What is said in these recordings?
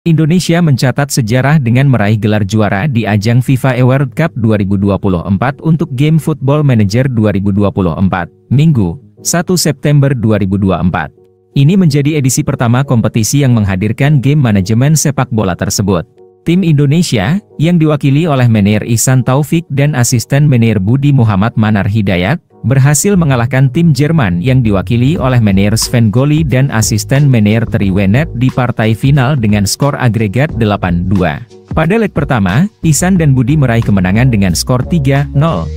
Indonesia mencatat sejarah dengan meraih gelar juara di ajang FIFA World Cup 2024 untuk Game Football Manager 2024, Minggu, 1 September 2024. Ini menjadi edisi pertama kompetisi yang menghadirkan game manajemen sepak bola tersebut. Tim Indonesia, yang diwakili oleh Manajer Ihsan Taufik dan asisten Manajer Budi Muhammad Manar Hidayat, berhasil mengalahkan tim Jerman yang diwakili oleh Manajer Sven Goli dan asisten Manajer Tri Wennet di partai final dengan skor agregat 8-2. Pada leg pertama, Ihsan dan Budi meraih kemenangan dengan skor 3-0,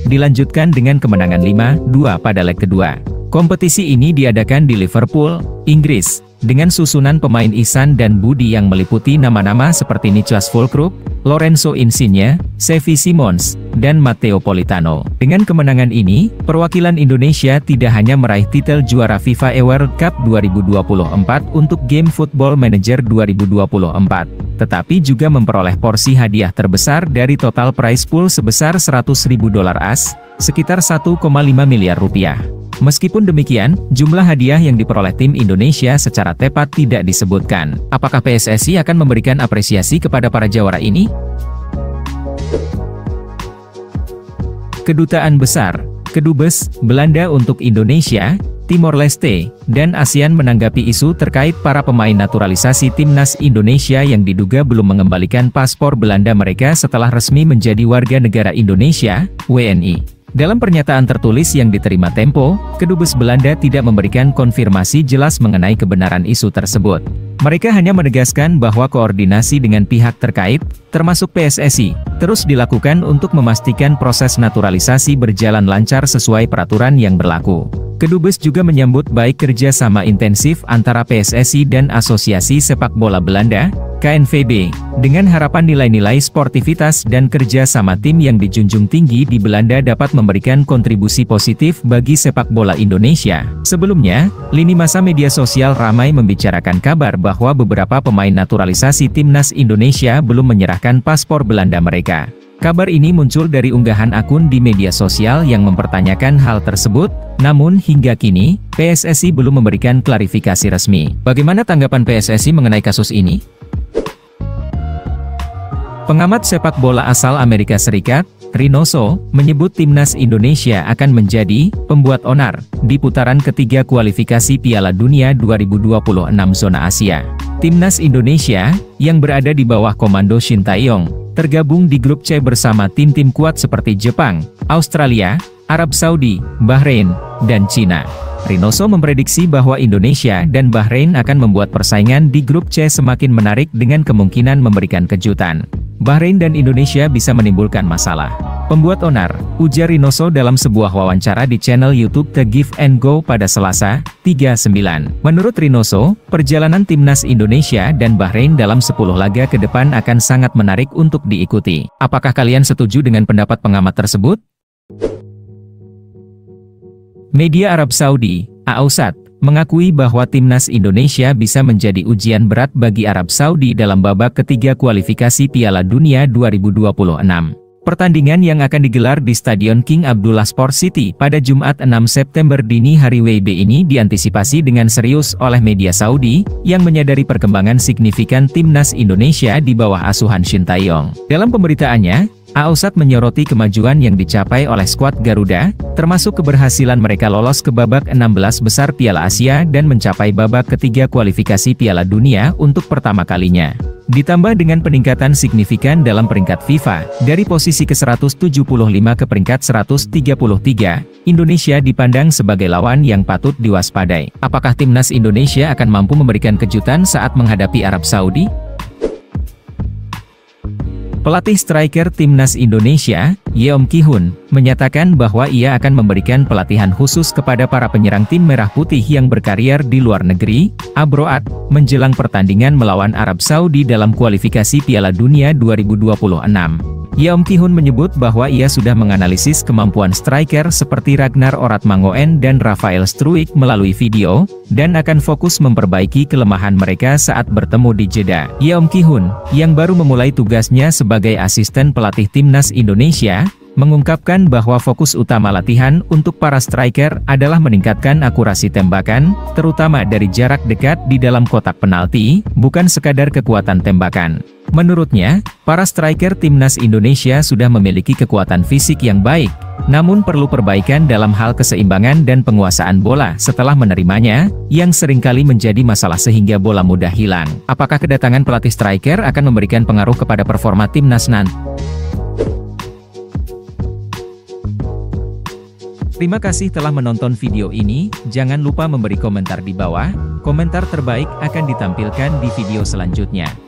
dilanjutkan dengan kemenangan 5-2 pada leg kedua. Kompetisi ini diadakan di Liverpool, Inggris, dengan susunan pemain Ihsan dan Budi yang meliputi nama-nama seperti Niclas Füllkrug, Lorenzo Insigne, Xavi Simons, dan Matteo Politano. Dengan kemenangan ini, perwakilan Indonesia tidak hanya meraih titel juara FIFA World Cup 2024 untuk Game Football Manager 2024, tetapi juga memperoleh porsi hadiah terbesar dari total prize pool sebesar $100.000 AS, sekitar 1,5 miliar rupiah. Meskipun demikian, jumlah hadiah yang diperoleh tim Indonesia secara tepat tidak disebutkan. Apakah PSSI akan memberikan apresiasi kepada para jawara ini? Kedutaan Besar, Kedubes, Belanda untuk Indonesia, Timor Leste, dan ASEAN menanggapi isu terkait para pemain naturalisasi timnas Indonesia yang diduga belum mengembalikan paspor Belanda mereka setelah resmi menjadi warga negara Indonesia, WNI. Dalam pernyataan tertulis yang diterima Tempo, Kedubes Belanda tidak memberikan konfirmasi jelas mengenai kebenaran isu tersebut. Mereka hanya menegaskan bahwa koordinasi dengan pihak terkait, termasuk PSSI, terus dilakukan untuk memastikan proses naturalisasi berjalan lancar sesuai peraturan yang berlaku. Kedubes juga menyambut baik kerjasama intensif antara PSSI dan Asosiasi Sepak Bola Belanda, KNVB, dengan harapan nilai-nilai sportivitas dan kerja sama tim yang dijunjung tinggi di Belanda dapat memberikan kontribusi positif bagi sepak bola Indonesia. Sebelumnya, lini masa media sosial ramai membicarakan kabar bahwa beberapa pemain naturalisasi timnas Indonesia belum menyerahkan paspor Belanda mereka. Kabar ini muncul dari unggahan akun di media sosial yang mempertanyakan hal tersebut, namun hingga kini, PSSI belum memberikan klarifikasi resmi. Bagaimana tanggapan PSSI mengenai kasus ini? Pengamat sepak bola asal Amerika Serikat, Reynoso, menyebut timnas Indonesia akan menjadi pembuat onar di putaran ketiga kualifikasi Piala Dunia 2026 zona Asia. Timnas Indonesia, yang berada di bawah komando Shin Tae-yong, tergabung di grup C bersama tim-tim kuat seperti Jepang, Australia, Arab Saudi, Bahrain, dan Cina. Reynoso memprediksi bahwa Indonesia dan Bahrain akan membuat persaingan di grup C semakin menarik dengan kemungkinan memberikan kejutan. Bahrain dan Indonesia bisa menimbulkan masalah. Pembuat onar, ujar Reynoso dalam sebuah wawancara di channel YouTube The Give and Go pada Selasa, 3/9. Menurut Reynoso, perjalanan timnas Indonesia dan Bahrain dalam 10 laga ke depan akan sangat menarik untuk diikuti. Apakah kalian setuju dengan pendapat pengamat tersebut? Media Arab Saudi, Al-Awsat, mengakui bahwa timnas Indonesia bisa menjadi ujian berat bagi Arab Saudi dalam babak ketiga kualifikasi Piala Dunia 2026. Pertandingan yang akan digelar di Stadion King Abdullah Sport City pada Jumat 6 September dini hari WIB ini diantisipasi dengan serius oleh media Saudi, yang menyadari perkembangan signifikan timnas Indonesia di bawah asuhan Shin Tae-yong. Dalam pemberitaannya, Al-Awsat menyoroti kemajuan yang dicapai oleh skuad Garuda, termasuk keberhasilan mereka lolos ke babak 16 besar Piala Asia dan mencapai babak ketiga kualifikasi Piala Dunia untuk pertama kalinya. Ditambah dengan peningkatan signifikan dalam peringkat FIFA, dari posisi ke-175 ke peringkat 133, Indonesia dipandang sebagai lawan yang patut diwaspadai. Apakah timnas Indonesia akan mampu memberikan kejutan saat menghadapi Arab Saudi? Pelatih striker timnas Indonesia, Yeom Ki-hun, menyatakan bahwa ia akan memberikan pelatihan khusus kepada para penyerang tim Merah Putih yang berkarier di luar negeri, Abroad, menjelang pertandingan melawan Arab Saudi dalam kualifikasi Piala Dunia 2026. Yeom Ki-hun menyebut bahwa ia sudah menganalisis kemampuan striker seperti Ragnar Oratmangoen dan Rafael Struijk melalui video, dan akan fokus memperbaiki kelemahan mereka saat bertemu di Jeddah. Yeom Ki-hun, yang baru memulai tugasnya sebagai asisten pelatih timnas Indonesia, mengungkapkan bahwa fokus utama latihan untuk para striker adalah meningkatkan akurasi tembakan, terutama dari jarak dekat di dalam kotak penalti, bukan sekadar kekuatan tembakan. Menurutnya, para striker timnas Indonesia sudah memiliki kekuatan fisik yang baik, namun perlu perbaikan dalam hal keseimbangan dan penguasaan bola setelah menerimanya, yang seringkali menjadi masalah sehingga bola mudah hilang. Apakah kedatangan pelatih striker akan memberikan pengaruh kepada performa timnas nanti? Terima kasih telah menonton video ini, jangan lupa memberi komentar di bawah, komentar terbaik akan ditampilkan di video selanjutnya.